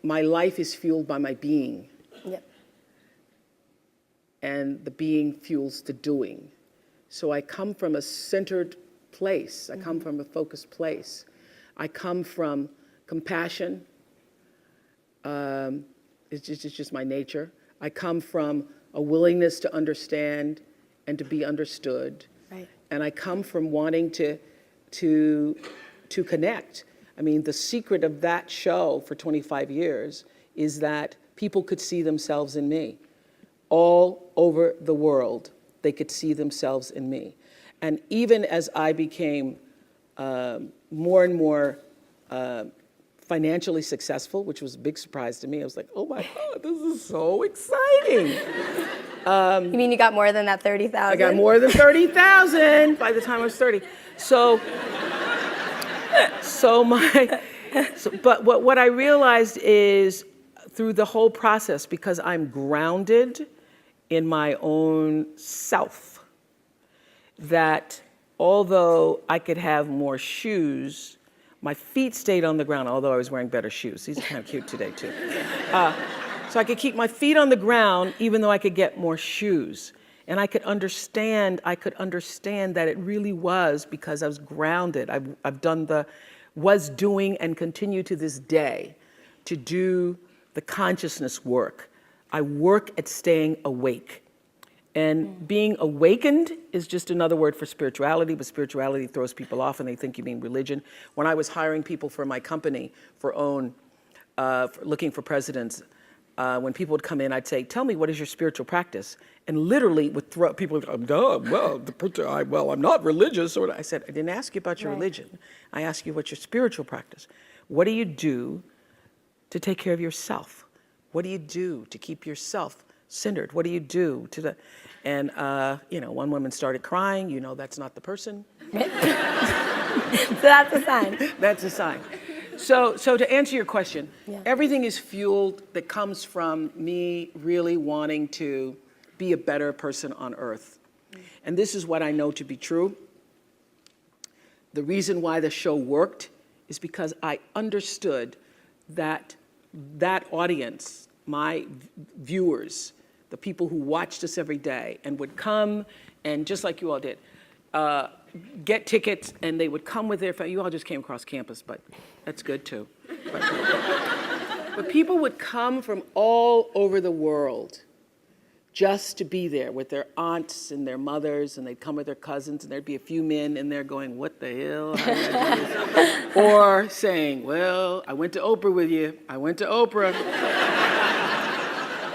my life is fueled by my being. Yep. And the being fuels the doing. So I come from a centered place. I come from a focused place. I come from compassion. It's just my nature. I come from a willingness to understand and to be understood. Right. And I come from wanting to connect. I mean, the secret of that show for 25 years is that people could see themselves in me. All over the world, they could see themselves in me. And even as I became more and more financially successful, which was a big surprise to me, I was like, oh my God, this is so exciting. You mean you got more than that 30,000? I got more than 30,000 by the time I was 30. But what I realized is through the whole process, because I'm grounded in my own self, that although I could have more shoes, my feet stayed on the ground, although I was wearing better shoes. These are kind of cute today, too. So I could keep my feet on the ground, even though I could get more shoes. And I could understand that it really was because I was grounded. I've done was doing and continue to this day to do the consciousness work. I work at staying awake. And being awakened is just another word for spirituality, but spirituality throws people off and they think you mean religion. When I was hiring people for my company for looking for presidents, when people would come in, I'd say, tell me, what is your spiritual practice? And literally would throw, people would go, well, I'm not religious. Or I said, I didn't ask you about your religion. I asked you what's your spiritual practice. What do you do to take care of yourself? What do you do to keep yourself centered? What do you do to the, and one woman started crying, that's not the person. So that's a sign. That's a sign. So to answer your question, everything is fueled that comes from me really wanting to be a better person on earth. And this is what I know to be true. The reason why the show worked is because I understood that audience, my viewers, the people who watched us every day and would come and just like you all did, get tickets, and they would come with their family. You all just came across campus, but that's good too. But people would come from all over the world just to be there with their aunts and their mothers, and they'd come with their cousins, and there'd be a few men in there going, what the hell? How did I do this? Or saying, well, I went to Oprah with you. I went to Oprah.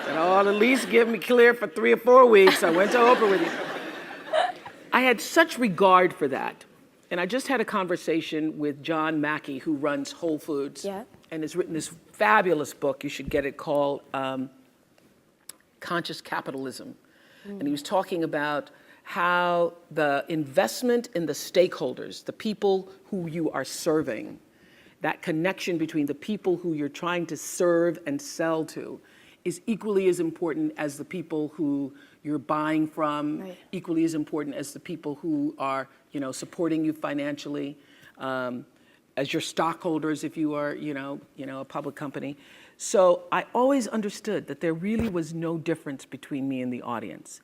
And I'll at least give me clear for 3 or 4 weeks. I went to Oprah with you. I had such regard for that. And I just had a conversation with John Mackey, who runs Whole Foods, and has written this fabulous book. You should get it, called Conscious Capitalism. And he was talking about how the investment in the stakeholders, the people who you are serving, that connection between the people who you're trying to serve and sell to, is equally as important as the people who you're buying from, equally as important as the people who are, supporting you financially, as your stockholders if you are, a public company. So I always understood that there really was no difference between me and the audience.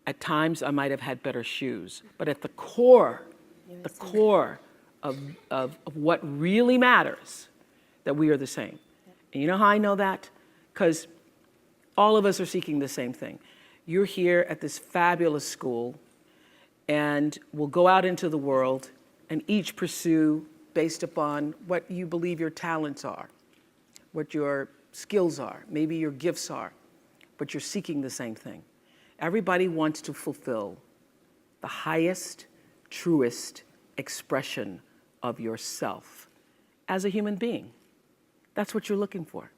At times I might have had better shoes, but at the core, of what really matters, that we are the same. And you know how I know that? Because all of us are seeking the same thing. You're here at this fabulous school, and we'll go out into the world and each pursue based upon what you believe your talents are, what your skills are, maybe your gifts are, but you're seeking the same thing. Everybody wants to fulfill the highest, truest expression of yourself as a human being. That's what you're looking for.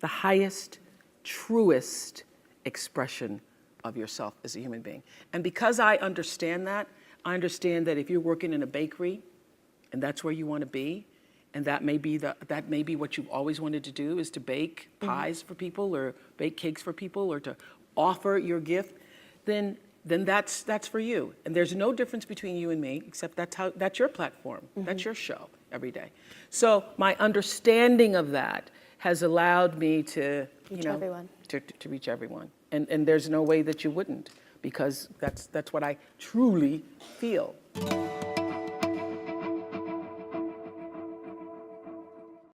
The highest, truest expression of yourself as a human being. And because I understand that if you're working in a bakery and that's where you want to be, and that may be what you've always wanted to do, is to bake pies for people or bake cakes for people or to offer your gift, then that's for you. And there's no difference between you and me, except that's your platform. That's your show every day. So my understanding of that has allowed me to, Reach everyone. to reach everyone. And there's no way that you wouldn't, because that's what I truly feel.